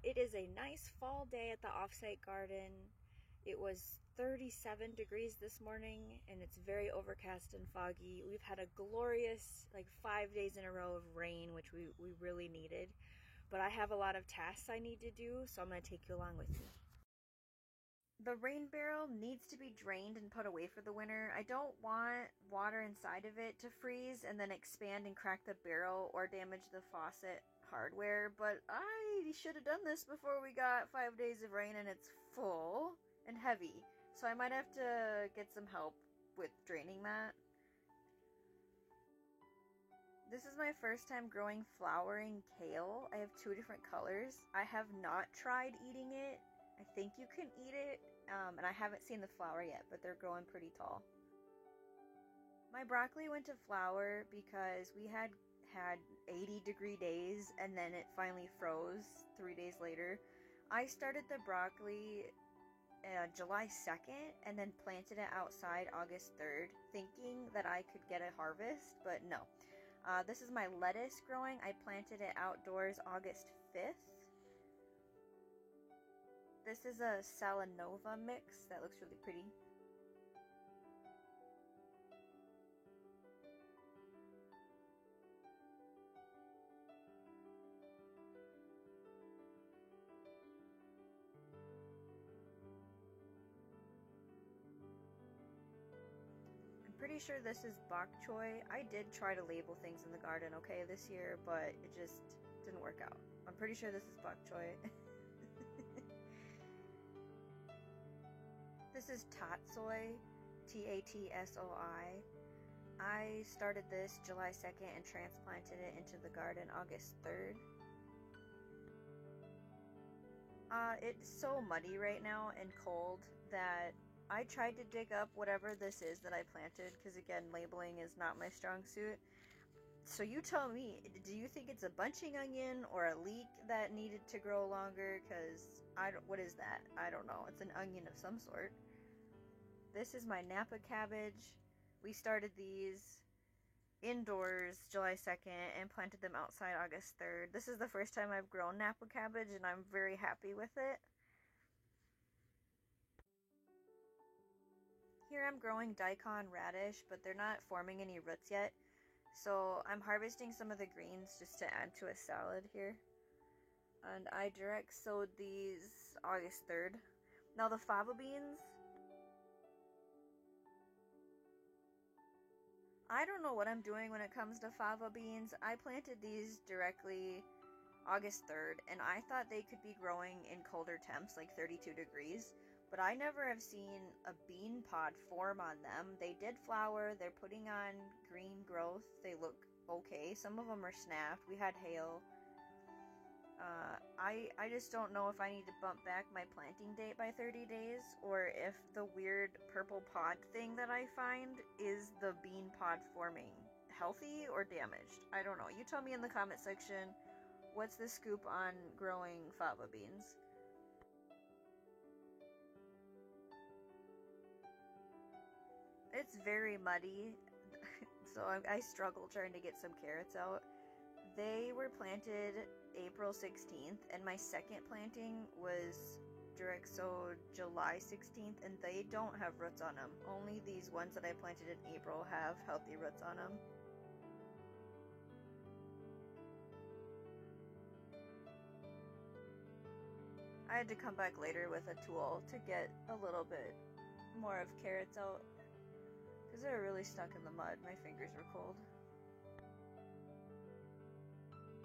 It is a nice fall day at the offsite garden. It was 37 degrees this morning and it's very overcast and foggy. We've had a glorious 5 days in a row of rain, which we really needed. But I have a lot of tasks I need to do, so I'm going to take you along with me. The rain barrel needs to be drained and put away for the winter. I don't want water inside of it to freeze and then expand and crack the barrel or damage the faucet hardware, but I should have done this before we got 5 days of rain and it's full and heavy. So I might have to get some help with draining that. This is my first time growing flowering kale. I have 2 different colors. I have not tried eating it. I think you can eat it, and I haven't seen the flower yet, but they're growing pretty tall. My broccoli went to flower because we had 80-degree days, and then it finally froze 3 days later. I started the broccoli July 2nd, and then planted it outside August 3rd, thinking that I could get a harvest, but no. This is my lettuce growing. I planted it outdoors August 5th. This is a Salanova mix that looks really pretty. I'm pretty sure this is bok choy. I did try to label things in the garden, okay, this year, but it just didn't work out. I'm pretty sure this is bok choy. This is tatsoi, Tatsoi. I started this July 2nd and transplanted it into the garden August 3rd. It's so muddy right now and cold that I tried to dig up whatever this is that I planted, because again, labeling is not my strong suit. So you tell me, do you think it's a bunching onion or a leek that needed to grow longer? Because what is that? I don't know. It's an onion of some sort. This is my Napa cabbage. We started these indoors July 2nd and planted them outside August 3rd. This is the first time I've grown Napa cabbage and I'm very happy with it. Here I'm growing daikon radish, but they're not forming any roots yet. So I'm harvesting some of the greens just to add to a salad here. And I direct sowed these August 3rd. Now the fava beans, I don't know what I'm doing when it comes to fava beans. I planted these directly August 3rd, and I thought they could be growing in colder temps, like 32 degrees. But I never have seen a bean pod form on them. They did flower. They're putting on green growth. They look okay. Some of them are snapped. We had hail. I just don't know if I need to bump back my planting date by 30 days or if the weird purple pod thing that I find is the bean pod forming healthy or damaged. I don't know. You tell me in the comment section, what's the scoop on growing fava beans? It's very muddy, so I struggle trying to get some carrots out. They were planted April 16th, and my second planting was direct sowed July 16th, and they don't have roots on them. Only these ones that I planted in April have healthy roots on them. I had to come back later with a tool to get a little bit more of carrots out, because they were really stuck in the mud. My fingers were cold.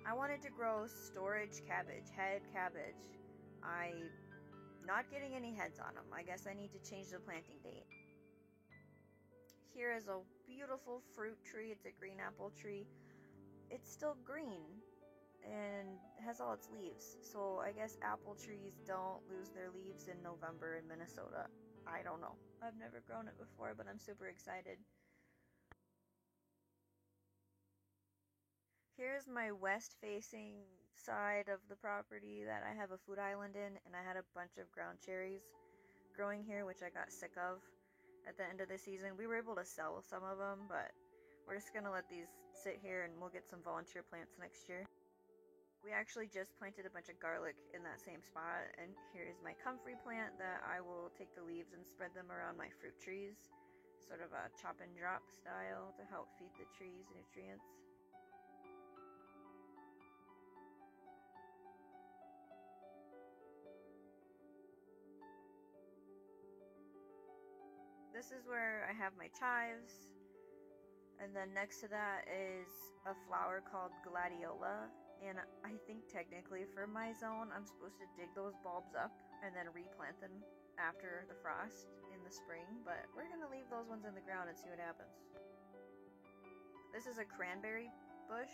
I wanted to grow storage cabbage, head cabbage. I'm not getting any heads on them. I guess I need to change the planting date. Here is a beautiful fruit tree. It's a green apple tree. It's still green and has all its leaves. So I guess apple trees don't lose their leaves in November in Minnesota. I don't know. I've never grown it before, but I'm super excited. Here's my west-facing side of the property that I have a food island in, and I had a bunch of ground cherries growing here, which I got sick of at the end of the season. We were able to sell some of them, but we're just gonna let these sit here and we'll get some volunteer plants next year. We actually just planted a bunch of garlic in that same spot, and here's my comfrey plant that I will take the leaves and spread them around my fruit trees, sort of a chop and drop style to help feed the trees nutrients. This is where I have my chives, and then next to that is a flower called gladiola, and I think technically for my zone I'm supposed to dig those bulbs up and then replant them after the frost in the spring, but we're gonna leave those ones in the ground and see what happens. This is a cranberry bush,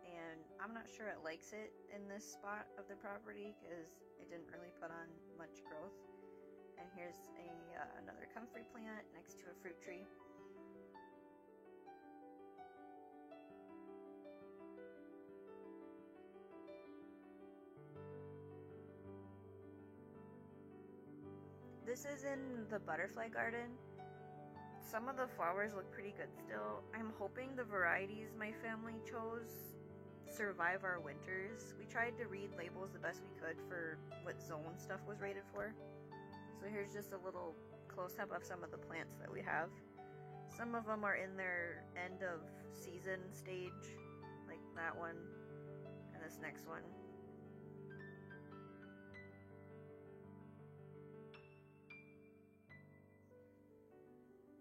and I'm not sure it likes it in this spot of the property because it didn't really put on much growth. And here's another comfrey plant next to a fruit tree. This is in the butterfly garden. Some of the flowers look pretty good still. I'm hoping the varieties my family chose survive our winters. We tried to read labels the best we could for what zone stuff was rated for. So here's just a little close-up of some of the plants that we have. Some of them are in their end of season stage, like that one and this next one.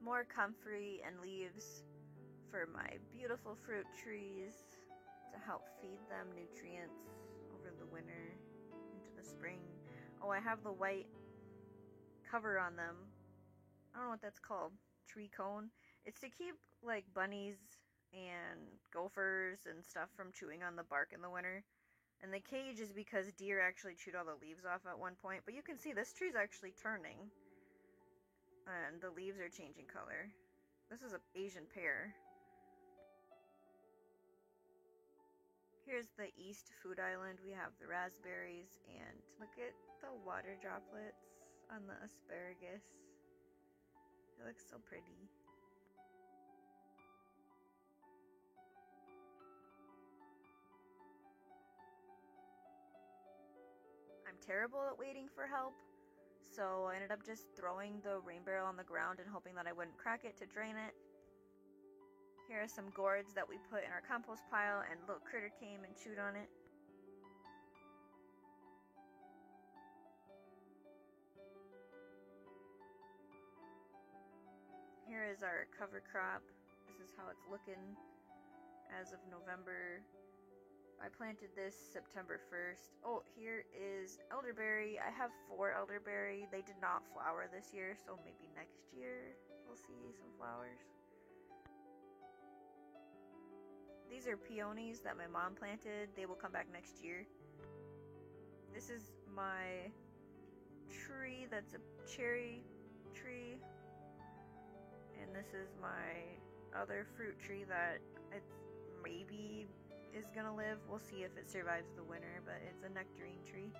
More comfrey and leaves for my beautiful fruit trees to help feed them nutrients over the winter into the spring. Oh, I have the white cover on them. I don't know what that's called. Tree cone. It's to keep like bunnies and gophers and stuff from chewing on the bark in the winter. And the cage is because deer actually chewed all the leaves off at one point. But you can see this tree's actually turning. And the leaves are changing color. This is an Asian pear. Here's the East Food Island. We have the raspberries, and look at the water droplets on the asparagus. It looks so pretty. I'm terrible at waiting for help, so I ended up just throwing the rain barrel on the ground and hoping that I wouldn't crack it to drain it. Here are some gourds that we put in our compost pile, and little critter came and chewed on it. Here is our cover crop. This is how it's looking as of November. I planted this September 1st. Oh, here is elderberry. I have 4 elderberry. They did not flower this year, so maybe next year we'll see some flowers. These are peonies that my mom planted. They will come back next year. This is my tree that's a cherry tree. And this is my other fruit tree that it's maybe is gonna live. We'll see if it survives the winter, but it's a nectarine tree.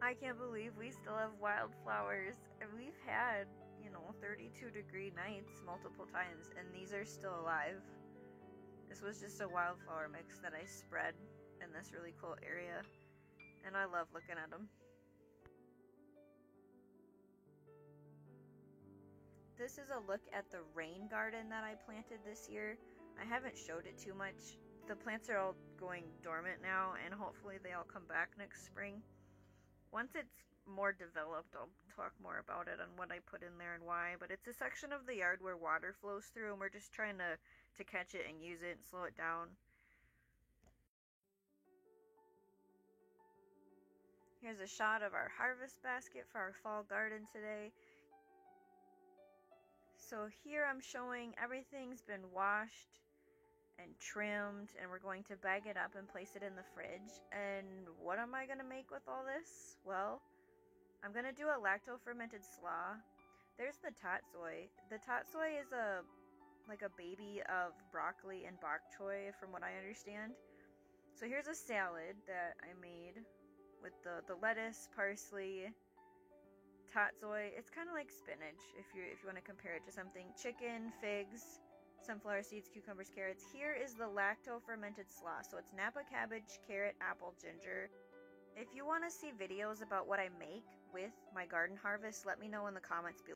I can't believe we still have wildflowers, and we've had, 32-degree nights multiple times, and these are still alive. This was just a wildflower mix that I spread in this really cool area, and I love looking at them. This is a look at the rain garden that I planted this year. I haven't showed it too much. The plants are all going dormant now, and hopefully they all come back next spring. Once it's more developed, I'll talk more about it and what I put in there and why, but it's a section of the yard where water flows through, and we're just trying to catch it and use it and slow it down. Here's a shot of our harvest basket for our fall garden today. So here I'm showing everything's been washed and trimmed, and we're going to bag it up and place it in the fridge. And what am I going to make with all this? Well, I'm going to do a lacto-fermented slaw. There's the tatsoi. The tatsoi is like a baby of broccoli and bok choy, from what I understand. So here's a salad that I made with the lettuce, parsley, tatsoi. It's kind of like spinach if you want to compare it to something. Chicken, figs, sunflower seeds, cucumbers, carrots. Here is the lacto-fermented slaw. So it's Napa cabbage, carrot, apple, ginger. If you want to see videos about what I make with my garden harvest, let me know in the comments below.